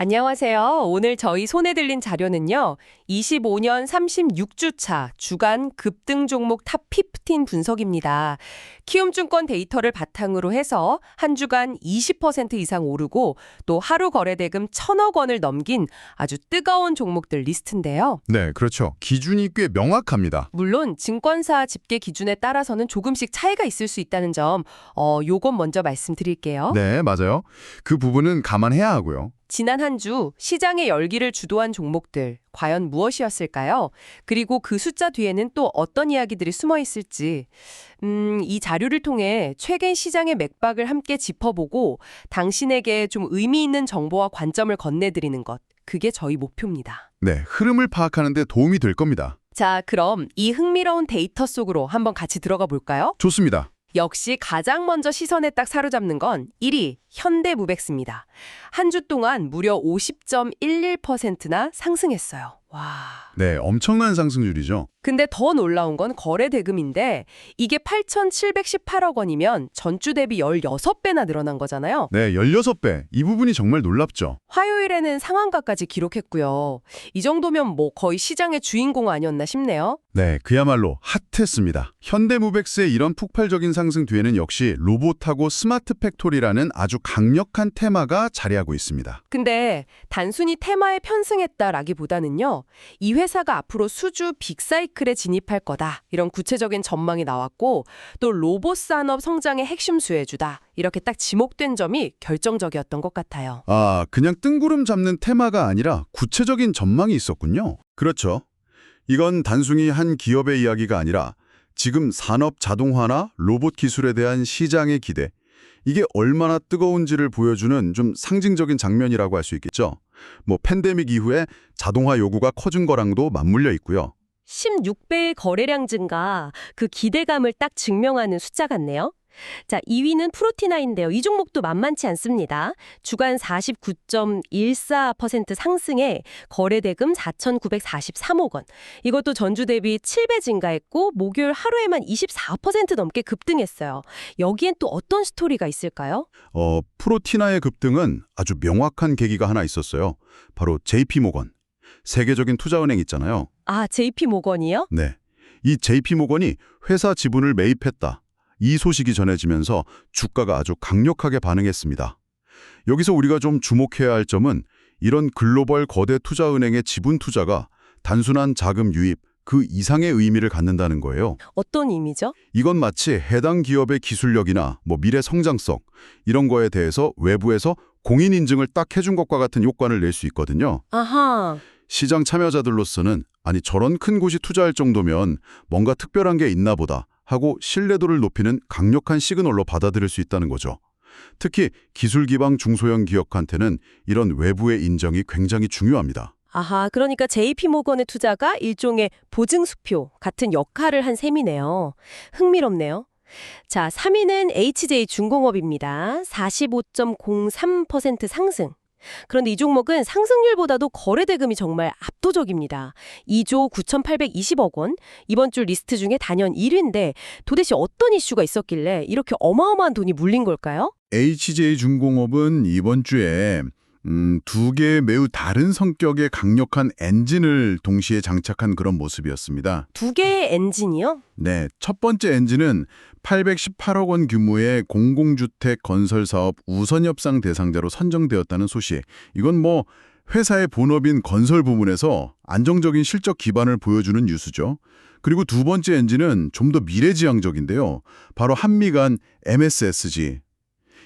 안녕하세요. 오늘 저희 손에 들린 자료는요. 25년 36주차 주간 급등 종목 탑 15 분석입니다. 키움증권 데이터를 바탕으로 해서 한 주간 20% 이상 오르고 또 하루 거래대금 1,000억 원을 넘긴 아주 뜨거운 종목들 리스트인데요. 네, 그렇죠. 기준이 꽤 명확합니다. 물론 증권사 집계 기준에 따라서는 조금씩 차이가 있을 수 있다는 점, 요건 먼저 말씀드릴게요. 네, 맞아요. 그 부분은 감안해야 하고요. 지난 한 주 시장의 열기를 주도한 종목들 과연 무엇이었을까요? 그리고 그 숫자 뒤에는 또 어떤 이야기들이 숨어 있을지 이 자료를 통해 최근 시장의 맥박을 함께 짚어보고 당신에게 좀 의미 있는 정보와 관점을 건네드리는 것, 그게 저희 목표입니다. 네, 흐름을 파악하는 데 도움이 될 겁니다. 자, 그럼 이 흥미로운 데이터 속으로 한번 같이 들어가 볼까요? 좋습니다. 역시 가장 먼저 시선에 딱 사로잡는 건 1위 현대무백스입니다. 한 주 동안 무려 50.11%나 상승했어요. 와. 네, 엄청난 상승률이죠. 근데 더 놀라운 건 거래 대금인데 이게 8,718억 원이면 전주 대비 16배나 늘어난 거잖아요. 네, 16배. 이 부분이 정말 놀랍죠. 화요일에는 상한가까지 기록했고요. 이 정도면 뭐 거의 시장의 주인공 아니었나 싶네요. 네, 그야말로 핫했습니다. 현대무백스의 이런 폭발적인 상승 뒤에는 역시 로봇하고 스마트 팩토리라는 아주 강력한 테마가 자리하고 있습니다. 근데 단순히 테마에 편승했다라기보다는요. 이 회사가 앞으로 수주 빅사이클에 진입할 거다. 이런 구체적인 전망이 나왔고 또 로봇 산업 성장의 핵심 수혜주다. 이렇게 딱 지목된 점이 결정적이었던 것 같아요. 아, 그냥 뜬구름 잡는 테마가 아니라 구체적인 전망이 있었군요. 그렇죠. 이건 단순히 한 기업의 이야기가 아니라 지금 산업 자동화나 로봇 기술에 대한 시장의 기대, 이게 얼마나 뜨거운지를 보여주는 좀 상징적인 장면이라고 할 수 있겠죠. 뭐 팬데믹 이후에 자동화 요구가 커진 거랑도 맞물려 있고요. 16배의 거래량 증가, 그 기대감을 딱 증명하는 숫자 같네요. 자, 2위는 프로티나인데요. 이 종목도 만만치 않습니다. 주간 49.14% 상승에 거래대금 4,943억 원. 이것도 전주 대비 7배 증가했고 목요일 하루에만 24% 넘게 급등했어요. 여기엔 또 어떤 스토리가 있을까요? 프로티나의 급등은 아주 명확한 계기가 하나 있었어요. 바로 JP모건. 세계적인 투자은행 있잖아요. 아, JP모건이요? 네. 이 JP모건이 회사 지분을 매입했다. 이 소식이 전해지면서 주가가 아주 강력하게 반응했습니다. 여기서 우리가 좀 주목해야 할 점은 이런 글로벌 거대 투자은행의 지분 투자가 단순한 자금 유입, 그 이상의 의미를 갖는다는 거예요. 어떤 의미죠? 이건 마치 해당 기업의 기술력이나 미래 성장성, 이런 거에 대해서 외부에서 공인 인증을 딱 해준 것과 같은 효과를 낼 수 있거든요. 아하. 시장 참여자들로서는 아니 저런 큰 곳이 투자할 정도면 뭔가 특별한 게 있나 보다 하고 신뢰도를 높이는 강력한 시그널로 받아들일 수 있다는 거죠. 특히 기술 기반 중소형 기업한테는 이런 외부의 인정이 굉장히 중요합니다. 아하, 그러니까 JP모건의 투자가 일종의 보증수표 같은 역할을 한 셈이네요. 흥미롭네요. 자, 3위는 HJ중공업입니다. 45.03% 상승. 그런데 이 종목은 상승률보다도 거래대금이 정말 압도적입니다. 2조 9,820억 원. 이번 주 리스트 중에 단연 1위인데 도대체 어떤 이슈가 있었길래 이렇게 어마어마한 돈이 물린 걸까요? HJ중공업은 이번 주에 두 개의 매우 다른 성격의 강력한 엔진을 동시에 장착한 그런 모습이었습니다. 두 개의 엔진이요? 네, 첫 번째 엔진은 818억 원 규모의 공공주택 건설 사업 우선 협상 대상자로 선정되었다는 소식. 이건 회사의 본업인 건설 부문에서 안정적인 실적 기반을 보여주는 뉴스죠. 그리고 두 번째 엔진은 좀 더 미래지향적인데요. 바로 한미 간 MSSG.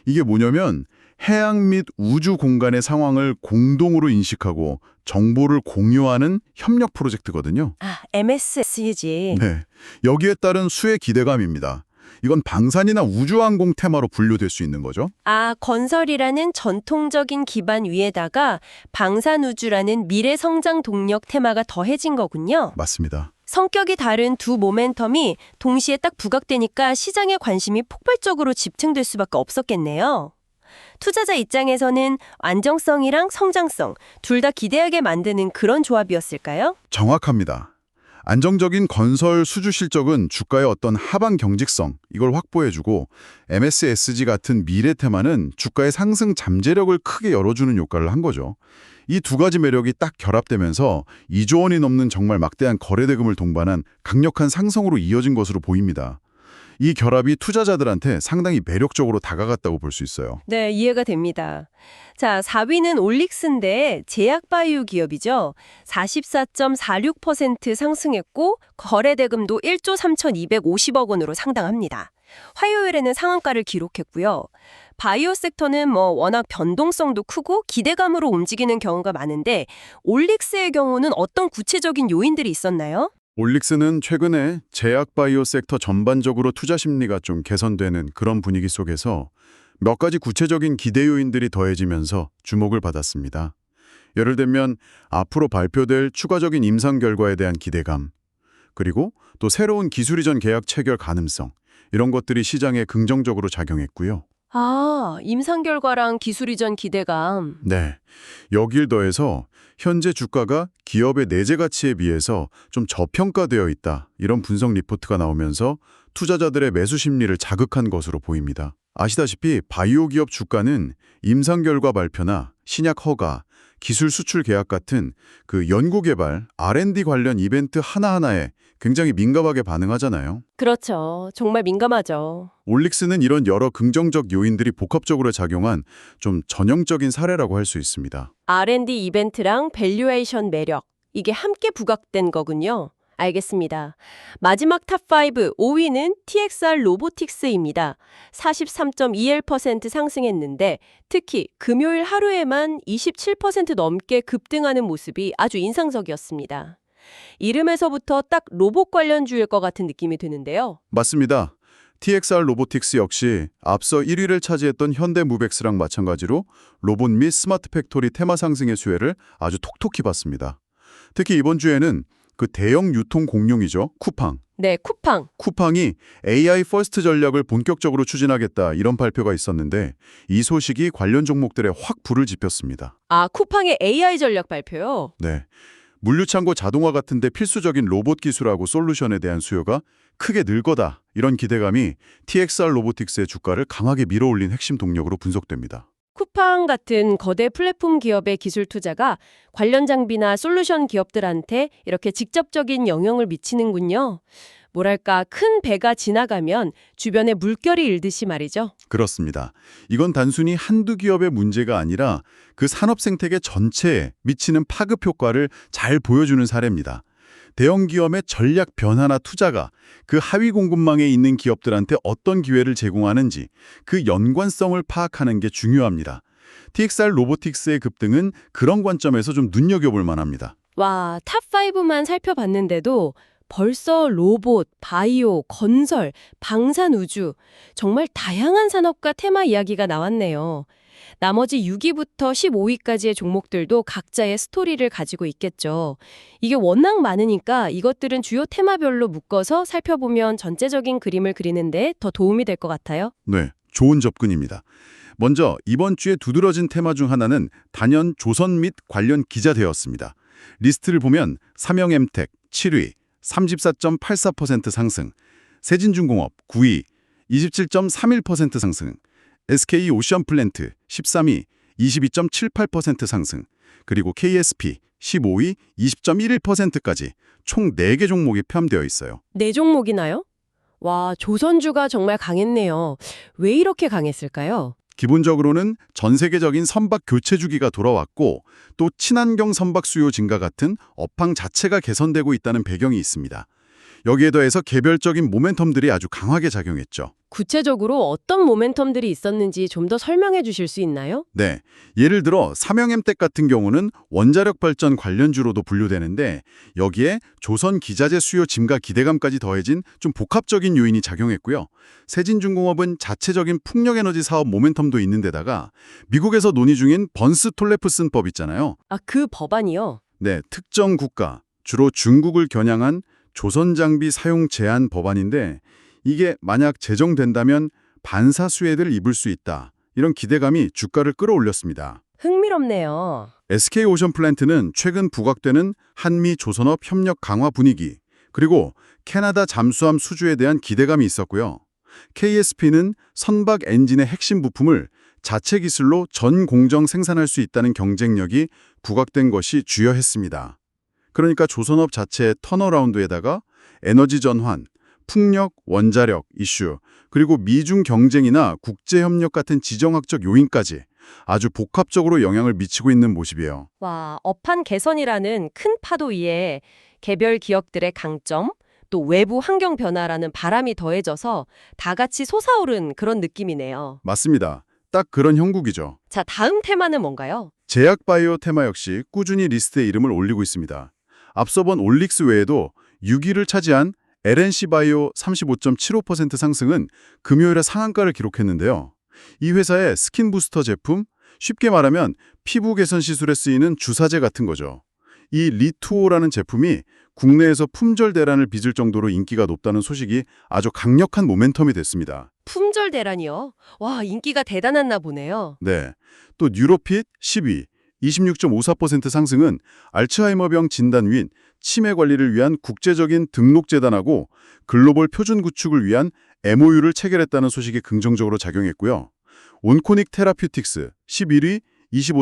이게 뭐냐면 해양 및 우주 공간의 상황을 공동으로 인식하고 정보를 공유하는 협력 프로젝트거든요. 아, MSSG. 네, 여기에 따른 수혜 기대감입니다. 이건 방산이나 우주항공 테마로 분류될 수 있는 거죠. 아, 건설이라는 전통적인 기반 위에다가 방산우주라는 미래성장 동력 테마가 더해진 거군요. 맞습니다. 성격이 다른 두 모멘텀이 동시에 딱 부각되니까 시장의 관심이 폭발적으로 집중될 수밖에 없었겠네요. 투자자 입장에서는 안정성이랑 성장성 둘 다 기대하게 만드는 그런 조합이었을까요? 정확합니다. 안정적인 건설 수주 실적은 주가의 어떤 하방 경직성, 이걸 확보해주고 MSSG 같은 미래 테마는 주가의 상승 잠재력을 크게 열어주는 효과를 한 거죠. 이 두 가지 매력이 딱 결합되면서 2조 원이 넘는 정말 막대한 거래대금을 동반한 강력한 상승으로 이어진 것으로 보입니다. 이 결합이 투자자들한테 상당히 매력적으로 다가갔다고 볼 수 있어요. 네, 이해가 됩니다. 자, 4위는 올릭스인데 제약바이오 기업이죠. 44.46% 상승했고 거래대금도 1조 3,250억 원으로 상당합니다. 화요일에는 상한가를 기록했고요. 바이오 섹터는 워낙 변동성도 크고 기대감으로 움직이는 경우가 많은데 올릭스의 경우는 어떤 구체적인 요인들이 있었나요? 올릭스는 최근에 제약 바이오 섹터 전반적으로 투자 심리가 좀 개선되는 그런 분위기 속에서 몇 가지 구체적인 기대 요인들이 더해지면서 주목을 받았습니다. 예를 들면 앞으로 발표될 추가적인 임상 결과에 대한 기대감, 그리고 또 새로운 기술 이전 계약 체결 가능성, 이런 것들이 시장에 긍정적으로 작용했고요. 아, 임상 결과랑 기술 이전 기대감. 네, 여길 더해서 현재 주가가 기업의 내재 가치에 비해서 좀 저평가되어 있다, 이런 분석 리포트가 나오면서 투자자들의 매수 심리를 자극한 것으로 보입니다. 아시다시피 바이오 기업 주가는 임상 결과 발표나 신약 허가, 기술 수출 계약 같은 그 연구개발, R&D 관련 이벤트 하나하나에 굉장히 민감하게 반응하잖아요. 그렇죠. 정말 민감하죠. 올릭스는 이런 여러 긍정적 요인들이 복합적으로 작용한 좀 전형적인 사례라고 할 수 있습니다. R&D 이벤트랑 밸류에이션 매력, 이게 함께 부각된 거군요. 알겠습니다. 마지막 탑5, 5위는 TXR 로보틱스입니다. 43.21% 상승했는데 특히 금요일 하루에만 27% 넘게 급등하는 모습이 아주 인상적이었습니다. 이름에서부터 딱 로봇 관련주일 것 같은 느낌이 드는데요. 맞습니다. TXR 로보틱스 역시 앞서 1위를 차지했던 현대무벡스랑 마찬가지로 로봇 및 스마트 팩토리 테마 상승의 수혜를 아주 톡톡히 봤습니다. 특히 이번 주에는 그 대형 유통 공룡이죠. 쿠팡. 네, 쿠팡. 쿠팡이 AI 퍼스트 전략을 본격적으로 추진하겠다, 이런 발표가 있었는데 이 소식이 관련 종목들에 확 불을 지폈습니다. 아, 쿠팡의 AI 전략 발표요? 네, 물류창고 자동화 같은 데 필수적인 로봇 기술하고 솔루션에 대한 수요가 크게 늘 거다, 이런 기대감이 TXR 로보틱스의 주가를 강하게 밀어올린 핵심 동력으로 분석됩니다. 쿠팡 같은 거대 플랫폼 기업의 기술 투자가 관련 장비나 솔루션 기업들한테 이렇게 직접적인 영향을 미치는군요. 뭐랄까, 큰 배가 지나가면 주변에 물결이 일듯이 말이죠. 그렇습니다. 이건 단순히 한두 기업의 문제가 아니라 그 산업 생태계 전체에 미치는 파급 효과를 잘 보여주는 사례입니다. 대형 기업의 전략 변화나 투자가 그 하위 공급망에 있는 기업들한테 어떤 기회를 제공하는지 그 연관성을 파악하는 게 중요합니다. TXR 로보틱스의 급등은 그런 관점에서 좀 눈여겨볼 만합니다. 와, 탑5만 살펴봤는데도 벌써 로봇, 바이오, 건설, 방산우주, 정말 다양한 산업과 테마 이야기가 나왔네요. 나머지 6위부터 15위까지의 종목들도 각자의 스토리를 가지고 있겠죠. 이게 워낙 많으니까 이것들은 주요 테마별로 묶어서 살펴보면 전체적인 그림을 그리는데 더 도움이 될 것 같아요. 네, 좋은 접근입니다. 먼저 이번 주에 두드러진 테마 중 하나는 단연 조선 및 관련 기자되었습니다. 리스트를 보면 삼영엠텍 7위, 34.84% 상승, 세진중공업 9위, 27.31% 상승, SK오션플랜트 13위, 22.78% 상승, 그리고 KSP 15위, 20.11%까지 총 4개 종목이 포함되어 있어요. 4종목이나요? 와, 조선주가 정말 강했네요. 왜 이렇게 강했을까요? 기본적으로는 전 세계적인 선박 교체 주기가 돌아왔고 또 친환경 선박 수요 증가 같은 업황 자체가 개선되고 있다는 배경이 있습니다. 여기에 더해서 개별적인 모멘텀들이 아주 강하게 작용했죠. 구체적으로 어떤 모멘텀들이 있었는지 좀 더 설명해 주실 수 있나요? 네, 예를 들어 삼영엠텍 같은 경우는 원자력 발전 관련주로도 분류되는데 여기에 조선 기자재 수요 증가 기대감까지 더해진 좀 복합적인 요인이 작용했고요. 세진중공업은 자체적인 풍력에너지 사업 모멘텀도 있는 데다가 미국에서 논의 중인 번스-톨레프슨법 있잖아요. 아, 그 법안이요? 네, 특정 국가, 주로 중국을 겨냥한 조선 장비 사용 제한 법안인데 이게 만약 제정된다면 반사 수혜를 입을 수 있다, 이런 기대감이 주가를 끌어올렸습니다. 흥미롭네요. SK오션플랜트는 최근 부각되는 한미 조선업 협력 강화 분위기, 그리고 캐나다 잠수함 수주에 대한 기대감이 있었고요. KSP는 선박 엔진의 핵심 부품을 자체 기술로 전 공정 생산할 수 있다는 경쟁력이 부각된 것이 주요했습니다. 그러니까 조선업 자체의 턴어라운드에다가 에너지 전환, 풍력, 원자력 이슈, 그리고 미중 경쟁이나 국제협력 같은 지정학적 요인까지 아주 복합적으로 영향을 미치고 있는 모습이에요. 와, 업황 개선이라는 큰 파도 위에 개별 기업들의 강점, 또 외부 환경 변화라는 바람이 더해져서 다 같이 솟아오른 그런 느낌이네요. 맞습니다. 딱 그런 형국이죠. 자, 다음 테마는 뭔가요? 제약바이오 테마 역시 꾸준히 리스트에 이름을 올리고 있습니다. 앞서 본 올릭스 외에도 6위를 차지한 LNC바이오 35.75% 상승은 금요일에 상한가를 기록했는데요. 이 회사의 스킨 부스터 제품, 쉽게 말하면 피부 개선 시술에 쓰이는 주사제 같은 거죠. 이 리투오라는 제품이 국내에서 품절 대란을 빚을 정도로 인기가 높다는 소식이 아주 강력한 모멘텀이 됐습니다. 품절 대란이요. 와, 인기가 대단했나 보네요. 네. 또 뉴로핏 10위, 26.54% 상승은 알츠하이머병 진단위인 치매 관리를 위한 국제적인 등록재단하고 글로벌 표준 구축을 위한 MOU를 체결했다는 소식이 긍정적으로 작용했고요. 온코닉 테라퓨틱스 11위,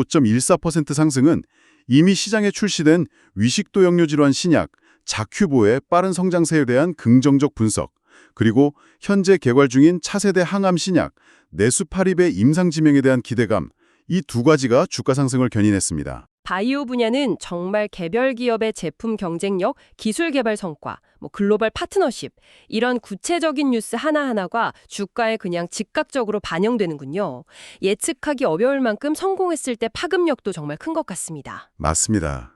25.14% 상승은 이미 시장에 출시된 위식도 역류 질환 신약 자큐보의 빠른 성장세에 대한 긍정적 분석, 그리고 현재 개발 중인 차세대 항암 신약 네수파립의 임상 지명에 대한 기대감, 이 두 가지가 주가 상승을 견인했습니다. 바이오 분야는 정말 개별 기업의 제품 경쟁력, 기술 개발 성과, 글로벌 파트너십 이런 구체적인 뉴스 하나하나가 주가에 그냥 즉각적으로 반영되는군요. 예측하기 어려울 만큼 성공했을 때 파급력도 정말 큰 것 같습니다. 맞습니다.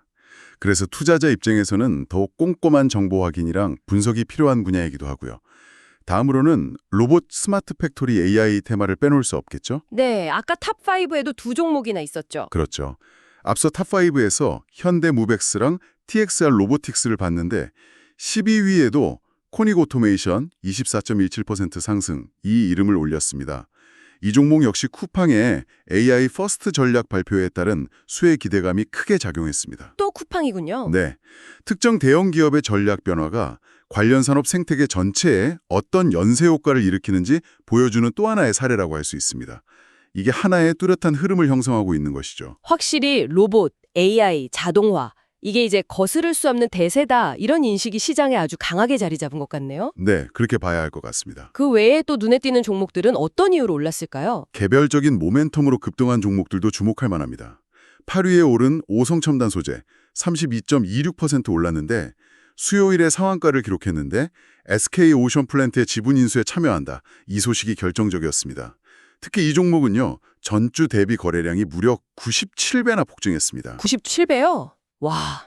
그래서 투자자 입장에서는 더욱 꼼꼼한 정보 확인이랑 분석이 필요한 분야이기도 하고요. 다음으로는 로봇 스마트 팩토리 AI 테마를 빼놓을 수 없겠죠? 네, 아까 탑5에도 두 종목이나 있었죠. 그렇죠. 앞서 탑5에서 현대무벡스랑 TXR 로보틱스를 봤는데 12위에도 코닉 오토메이션 24.17% 상승, 이 이름을 올렸습니다. 이 종목 역시 쿠팡의 AI 퍼스트 전략 발표에 따른 수혜 기대감이 크게 작용했습니다. 또 쿠팡이군요. 네, 특정 대형 기업의 전략 변화가 관련 산업 생태계 전체에 어떤 연쇄 효과를 일으키는지 보여주는 또 하나의 사례라고 할 수 있습니다. 이게 하나의 뚜렷한 흐름을 형성하고 있는 것이죠. 확실히 로봇, AI, 자동화 이게 이제 거스를 수 없는 대세다 이런 인식이 시장에 아주 강하게 자리 잡은 것 같네요. 네, 그렇게 봐야 할 것 같습니다. 그 외에 또 눈에 띄는 종목들은 어떤 이유로 올랐을까요? 개별적인 모멘텀으로 급등한 종목들도 주목할 만합니다. 8위에 오른 오성첨단 소재 32.26% 올랐는데 수요일에 상한가를 기록했는데 SK 오션 플랜트의 지분 인수에 참여한다. 이 소식이 결정적이었습니다. 특히 이 종목은요, 전주 대비 거래량이 무려 97배나 폭증했습니다. 97배요? 와,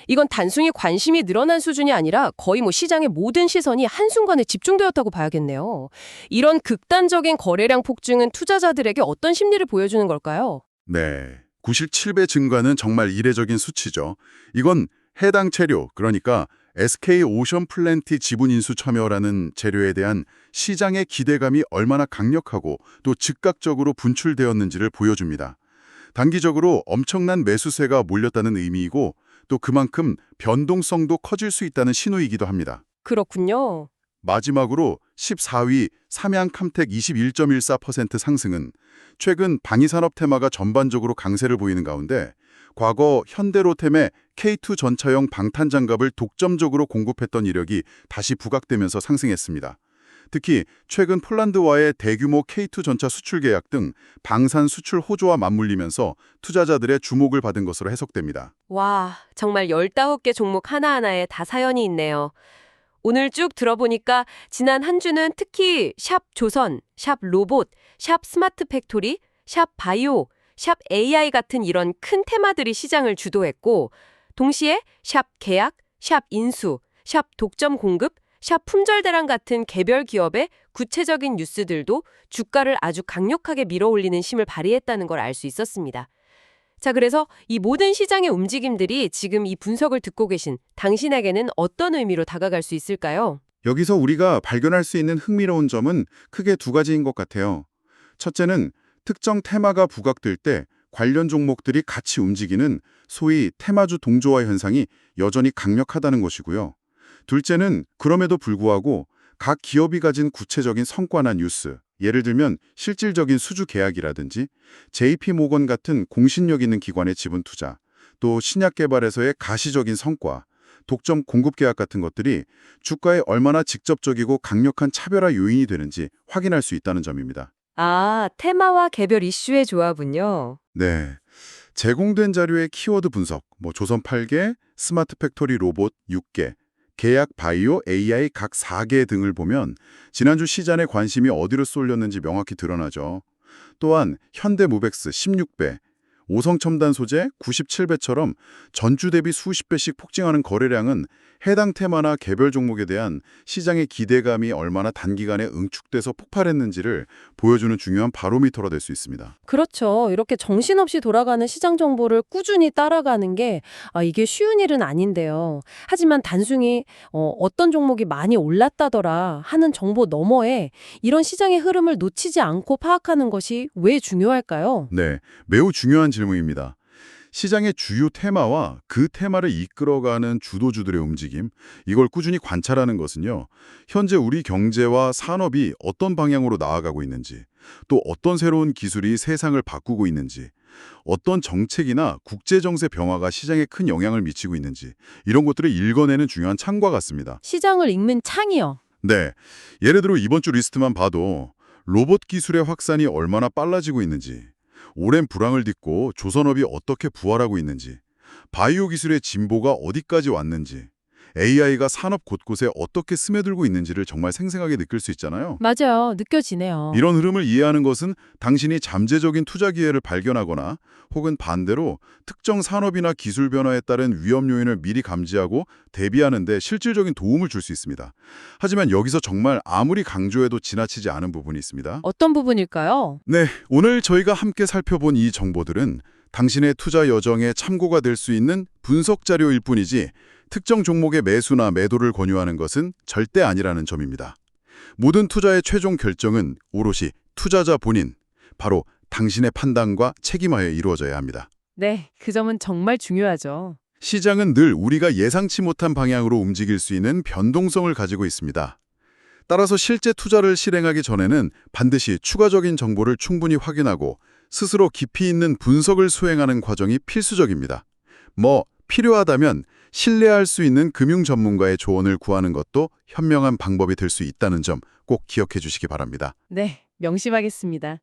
이건 단순히 관심이 늘어난 수준이 아니라 거의 시장의 모든 시선이 한순간에 집중되었다고 봐야겠네요. 이런 극단적인 거래량 폭증은 투자자들에게 어떤 심리를 보여주는 걸까요? 네, 97배 증가는 정말 이례적인 수치죠. 이건 해당 재료, 그러니까 SK 오션 플랜트 지분 인수 참여라는 재료에 대한 시장의 기대감이 얼마나 강력하고 또 즉각적으로 분출되었는지를 보여줍니다. 단기적으로 엄청난 매수세가 몰렸다는 의미이고 또 그만큼 변동성도 커질 수 있다는 신호이기도 합니다. 그렇군요. 마지막으로 14위 삼양캄텍 21.14% 상승은 최근 방위산업 테마가 전반적으로 강세를 보이는 가운데 과거 현대로템의 K2 전차용 방탄장갑을 독점적으로 공급했던 이력이 다시 부각되면서 상승했습니다. 특히 최근 폴란드와의 대규모 K2 전차 수출 계약 등 방산 수출 호조와 맞물리면서 투자자들의 주목을 받은 것으로 해석됩니다. 와, 정말 15개 종목 하나하나에 다 사연이 있네요. 오늘 쭉 들어보니까 지난 한 주는 특히 샵 조선, 샵 로봇, 샵 스마트 팩토리, 샵 바이오, 샵 AI 같은 이런 큰 테마들이 시장을 주도했고 동시에 샵 계약, 샵 인수, 샵 독점 공급, 샵 품절 대란 같은 개별 기업의 구체적인 뉴스들도 주가를 아주 강력하게 밀어올리는 힘을 발휘했다는 걸 알 수 있었습니다. 자, 그래서 이 모든 시장의 움직임들이 지금 이 분석을 듣고 계신 당신에게는 어떤 의미로 다가갈 수 있을까요? 여기서 우리가 발견할 수 있는 흥미로운 점은 크게 두 가지인 것 같아요. 첫째는 특정 테마가 부각될 때 관련 종목들이 같이 움직이는 소위 테마주 동조화 현상이 여전히 강력하다는 것이고요. 둘째는 그럼에도 불구하고 각 기업이 가진 구체적인 성과나 뉴스, 예를 들면 실질적인 수주 계약이라든지 JP모건 같은 공신력 있는 기관의 지분 투자, 또 신약 개발에서의 가시적인 성과, 독점 공급 계약 같은 것들이 주가에 얼마나 직접적이고 강력한 차별화 요인이 되는지 확인할 수 있다는 점입니다. 아, 테마와 개별 이슈의 조합은요. 네. 제공된 자료의 키워드 분석, 조선 8개, 스마트 팩토리 로봇 6개, 계약 바이오, AI 각 4개 등을 보면 지난주 시장의 관심이 어디로 쏠렸는지 명확히 드러나죠. 또한 현대모백스 16배, 오성첨단 소재 97배처럼 전주 대비 수십 배씩 폭증하는 거래량은 해당 테마나 개별 종목에 대한 시장의 기대감이 얼마나 단기간에 응축돼서 폭발했는지를 보여주는 중요한 바로미터가 될 수 있습니다. 그렇죠. 이렇게 정신없이 돌아가는 시장 정보를 꾸준히 따라가는 게 이게 쉬운 일은 아닌데요. 하지만 단순히 어떤 종목이 많이 올랐다더라 하는 정보 너머에 이런 시장의 흐름을 놓치지 않고 파악하는 것이 왜 중요할까요? 네, 매우 중요한 질문입니다. 시장의 주요 테마와 그 테마를 이끌어가는 주도주들의 움직임, 이걸 꾸준히 관찰하는 것은요, 현재 우리 경제와 산업이 어떤 방향으로 나아가고 있는지, 또 어떤 새로운 기술이 세상을 바꾸고 있는지, 어떤 정책이나 국제정세 변화가 시장에 큰 영향을 미치고 있는지, 이런 것들을 읽어내는 중요한 창과 같습니다. 시장을 읽는 창이요. 네, 예를 들어 이번 주 리스트만 봐도 로봇 기술의 확산이 얼마나 빨라지고 있는지, 오랜 불황을 딛고 조선업이 어떻게 부활하고 있는지, 바이오 기술의 진보가 어디까지 왔는지, AI가 산업 곳곳에 어떻게 스며들고 있는지를 정말 생생하게 느낄 수 있잖아요. 맞아요. 느껴지네요. 이런 흐름을 이해하는 것은 당신이 잠재적인 투자 기회를 발견하거나 혹은 반대로 특정 산업이나 기술 변화에 따른 위험 요인을 미리 감지하고 대비하는 데 실질적인 도움을 줄 수 있습니다. 하지만 여기서 정말 아무리 강조해도 지나치지 않은 부분이 있습니다. 어떤 부분일까요? 네, 오늘 저희가 함께 살펴본 이 정보들은 당신의 투자 여정에 참고가 될 수 있는 분석 자료일 뿐이지 특정 종목의 매수나 매도를 권유하는 것은 절대 아니라는 점입니다. 모든 투자의 최종 결정은 오롯이 투자자 본인, 바로 당신의 판단과 책임하에 이루어져야 합니다. 네, 그 점은 정말 중요하죠. 시장은 늘 우리가 예상치 못한 방향으로 움직일 수 있는 변동성을 가지고 있습니다. 따라서 실제 투자를 실행하기 전에는 반드시 추가적인 정보를 충분히 확인하고 스스로 깊이 있는 분석을 수행하는 과정이 필수적입니다. 필요하다면 신뢰할 수 있는 금융 전문가의 조언을 구하는 것도 현명한 방법이 될 수 있다는 점 꼭 기억해 주시기 바랍니다. 네, 명심하겠습니다.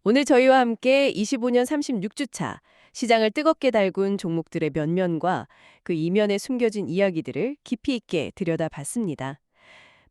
오늘 저희와 함께 25년 36주차 시장을 뜨겁게 달군 종목들의 면면과 그 이면에 숨겨진 이야기들을 깊이 있게 들여다봤습니다.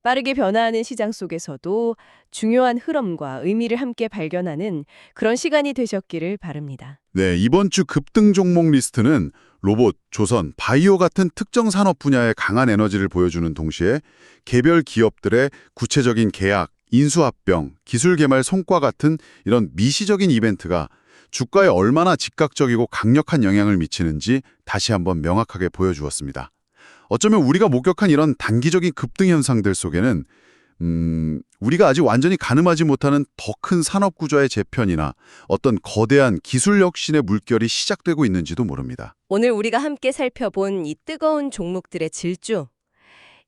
빠르게 변화하는 시장 속에서도 중요한 흐름과 의미를 함께 발견하는 그런 시간이 되셨기를 바랍니다. 네, 이번 주 급등 종목 리스트는 로봇, 조선, 바이오 같은 특정 산업 분야의 강한 에너지를 보여주는 동시에 개별 기업들의 구체적인 계약, 인수합병, 기술 개발 성과 같은 이런 미시적인 이벤트가 주가에 얼마나 즉각적이고 강력한 영향을 미치는지 다시 한번 명확하게 보여주었습니다. 어쩌면 우리가 목격한 이런 단기적인 급등 현상들 속에는 우리가 아직 완전히 가늠하지 못하는 더 큰 산업 구조의 재편이나 어떤 거대한 기술 혁신의 물결이 시작되고 있는지도 모릅니다. 오늘 우리가 함께 살펴본 이 뜨거운 종목들의 질주,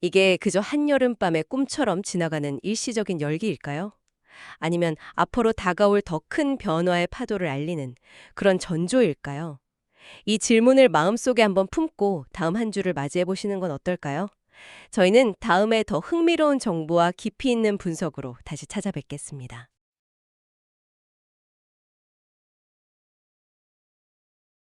이게 그저 한여름밤의 꿈처럼 지나가는 일시적인 열기일까요? 아니면 앞으로 다가올 더 큰 변화의 파도를 알리는 그런 전조일까요? 이 질문을 마음속에 한번 품고 다음 한 주를 맞이해 보시는 건 어떨까요? 저희는 다음에 더 흥미로운 정보와 깊이 있는 분석으로 다시 찾아뵙겠습니다.